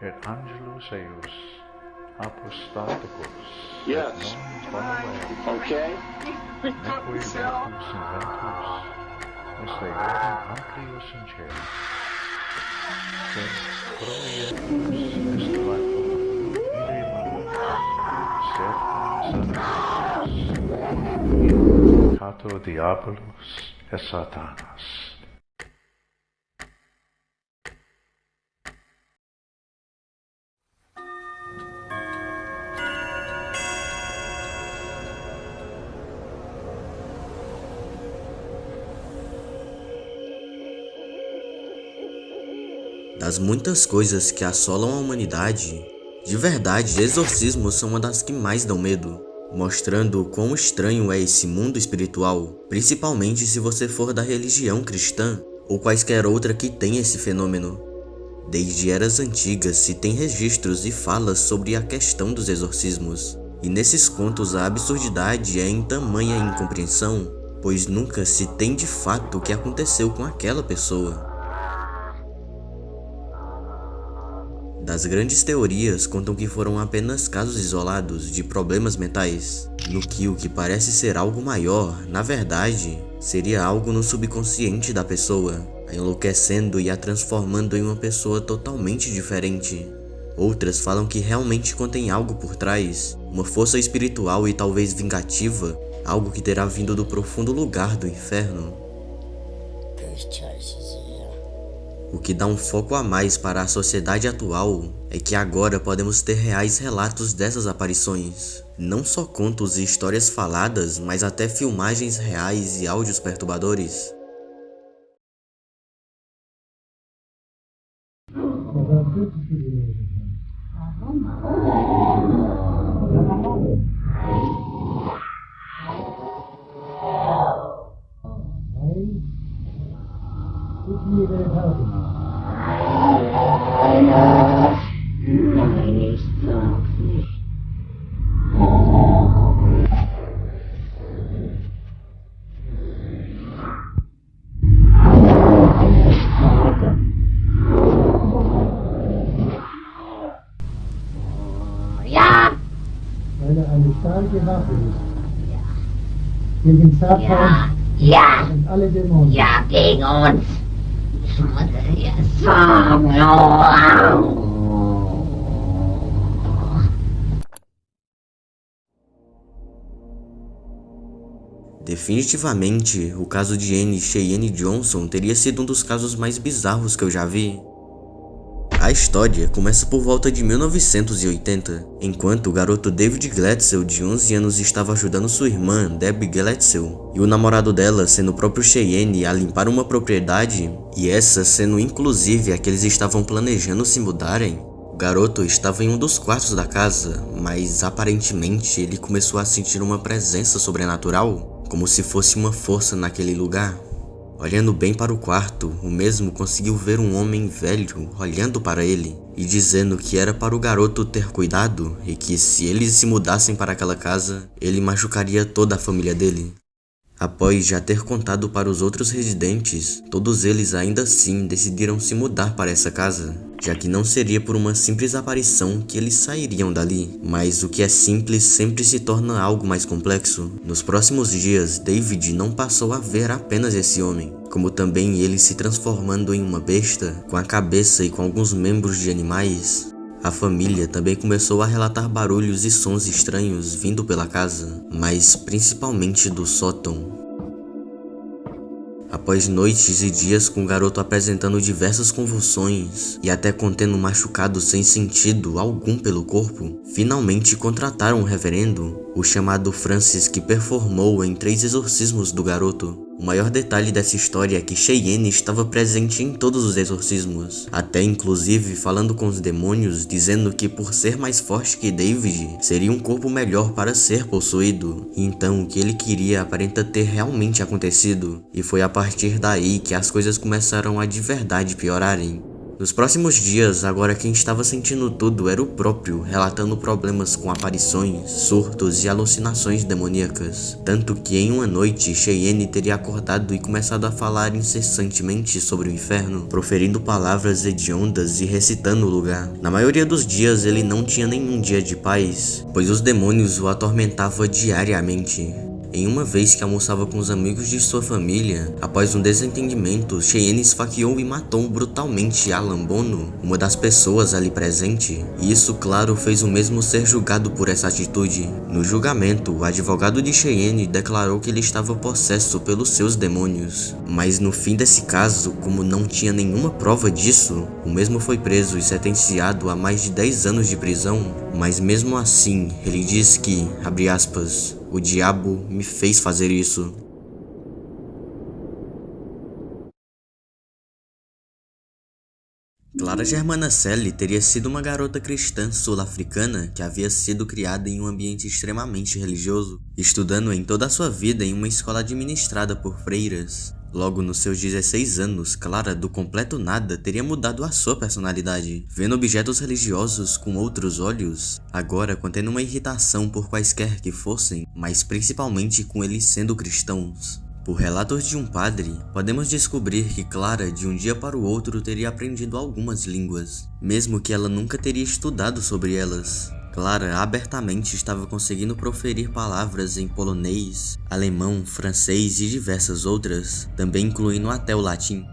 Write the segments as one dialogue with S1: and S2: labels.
S1: et angelus eius apostaticus
S2: Yes.
S1: et non valere
S2: Okay?
S1: neque vetus inventus mysteriorum amplius in cielo sed proietus est lacto ire maledictus cato diabolus et satanas.
S3: Das muitas coisas que assolam a humanidade, de verdade, exorcismos são uma das que mais dão medo, mostrando o quão estranho é esse mundo espiritual, principalmente se você for da religião cristã ou quaisquer outra que tenha esse fenômeno. Desde eras antigas se tem registros e falas sobre a questão dos exorcismos, e nesses contos a absurdidade é em tamanha incompreensão, pois nunca se tem de fato o que aconteceu com aquela pessoa. Das grandes teorias contam que foram apenas casos isolados de problemas mentais, no que o que parece ser algo maior, na verdade, seria algo no subconsciente da pessoa, a enlouquecendo e a transformando em uma pessoa totalmente diferente. Outras falam que realmente contém algo por trás, uma força espiritual e talvez vingativa, algo que terá vindo do profundo lugar do inferno. O que dá um foco a mais para a sociedade atual é que agora podemos ter reais relatos dessas aparições. Não só contos e histórias faladas, mas até filmagens reais e áudios perturbadores.
S4: Weil er eine starke Waffe ist. Gegen Satan
S5: Ja,
S4: und alle Dämonen.
S5: ja, gegen uns. Ich muss es jetzt sagen.
S3: Definitivamente, o caso de Anne Cheyenne Johnson teria sido um dos casos mais bizarros que eu já vi. A história começa por volta de 1980, enquanto o garoto David Glatzel, de 11 anos, estava ajudando sua irmã, Debbie Glatzel, e o namorado dela, sendo o próprio Cheyenne, a limpar uma propriedade, e essa sendo inclusive a que eles estavam planejando se mudarem. O garoto estava em um dos quartos da casa, mas aparentemente ele começou a sentir uma presença sobrenatural, como se fosse uma força naquele lugar. Olhando bem para o quarto, o mesmo conseguiu ver um homem velho olhando para ele e dizendo que era para o garoto ter cuidado e que se eles se mudassem para aquela casa, ele machucaria toda a família dele. Após já ter contado para os outros residentes, todos eles ainda assim decidiram se mudar para essa casa, já que não seria por uma simples aparição que eles sairiam dali. Mas o que é simples sempre se torna algo mais complexo. Nos próximos dias, David não passou a ver apenas esse homem, como também ele se transformando em uma besta, com a cabeça e com alguns membros de animais. A família também começou a relatar barulhos e sons estranhos vindo pela casa, mas principalmente do sótão. Após noites e dias com o garoto apresentando diversas convulsões e até contendo machucados sem sentido algum pelo corpo, finalmente contrataram um reverendo, o chamado Francis, que performou em 3 exorcismos do garoto. O maior detalhe dessa história é que Cheyenne estava presente em todos os exorcismos, até inclusive falando com os demônios, dizendo que por ser mais forte que David, seria um corpo melhor para ser possuído. Então o que ele queria aparenta ter realmente acontecido, e foi a partir daí que as coisas começaram a de verdade piorarem. Nos próximos dias, agora quem estava sentindo tudo era o próprio, relatando problemas com aparições, surtos e alucinações demoníacas. Tanto que em uma noite, Cheyenne teria acordado e começado a falar incessantemente sobre o inferno, proferindo palavras hediondas e recitando o lugar. Na maioria dos dias, ele não tinha nenhum dia de paz, pois os demônios o atormentavam diariamente. Em uma vez que almoçava com os amigos de sua família, após um desentendimento, Cheyenne esfaqueou e matou brutalmente Alan Bono, uma das pessoas ali presente, e isso, claro, fez o mesmo ser julgado por essa atitude. No julgamento, o advogado de Cheyenne declarou que ele estava possesso pelos seus demônios, mas no fim desse caso, como não tinha nenhuma prova disso, o mesmo foi preso e sentenciado a mais de 10 anos de prisão, mas mesmo assim, ele diz que, abre aspas, o diabo me fez fazer isso. Clara Germana Celi teria sido uma garota cristã sul-africana que havia sido criada em um ambiente extremamente religioso, estudando em toda a sua vida em uma escola administrada por freiras. Logo nos seus 16 anos, Clara, do completo nada, teria mudado a sua personalidade, vendo objetos religiosos com outros olhos, agora contendo uma irritação por quaisquer que fossem, mas principalmente com eles sendo cristãos. Por relatos de um padre, podemos descobrir que Clara, de um dia para o outro, teria aprendido algumas línguas, mesmo que ela nunca teria estudado sobre elas. Clara abertamente estava conseguindo proferir palavras em polonês, alemão, francês e diversas outras, também incluindo até o latim.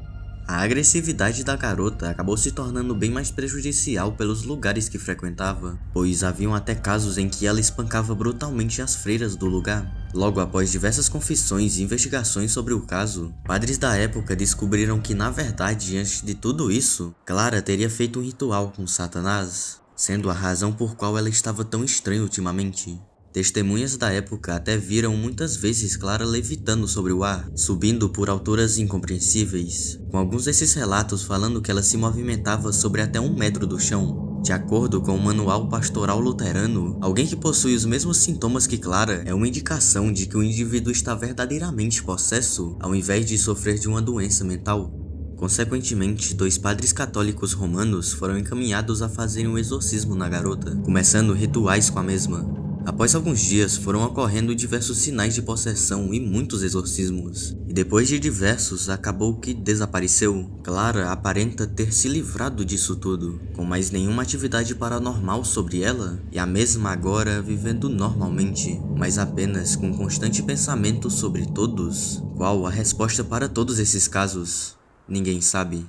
S3: A agressividade da garota acabou se tornando bem mais prejudicial pelos lugares que frequentava, pois haviam até casos em que ela espancava brutalmente as freiras do lugar. Logo após diversas confissões e investigações sobre o caso, padres da época descobriram que, na verdade, antes de tudo isso, Clara teria feito um ritual com Satanás, sendo a razão por qual ela estava tão estranha ultimamente. Testemunhas da época até viram muitas vezes Clara levitando sobre o ar, subindo por alturas incompreensíveis, com alguns desses relatos falando que ela se movimentava sobre até 1 metro do chão. De acordo com o Manual Pastoral Luterano, alguém que possui os mesmos sintomas que Clara é uma indicação de que o indivíduo está verdadeiramente possesso, ao invés de sofrer de uma doença mental. Consequentemente, 2 padres católicos romanos foram encaminhados a fazerem um exorcismo na garota, começando rituais com a mesma. Após alguns dias, foram ocorrendo diversos sinais de possessão e muitos exorcismos, e depois de diversos, acabou que desapareceu. Clara aparenta ter se livrado disso tudo, com mais nenhuma atividade paranormal sobre ela, e a mesma agora vivendo normalmente, mas apenas com um constante pensamento sobre todos. Qual a resposta para todos esses casos? Ninguém sabe.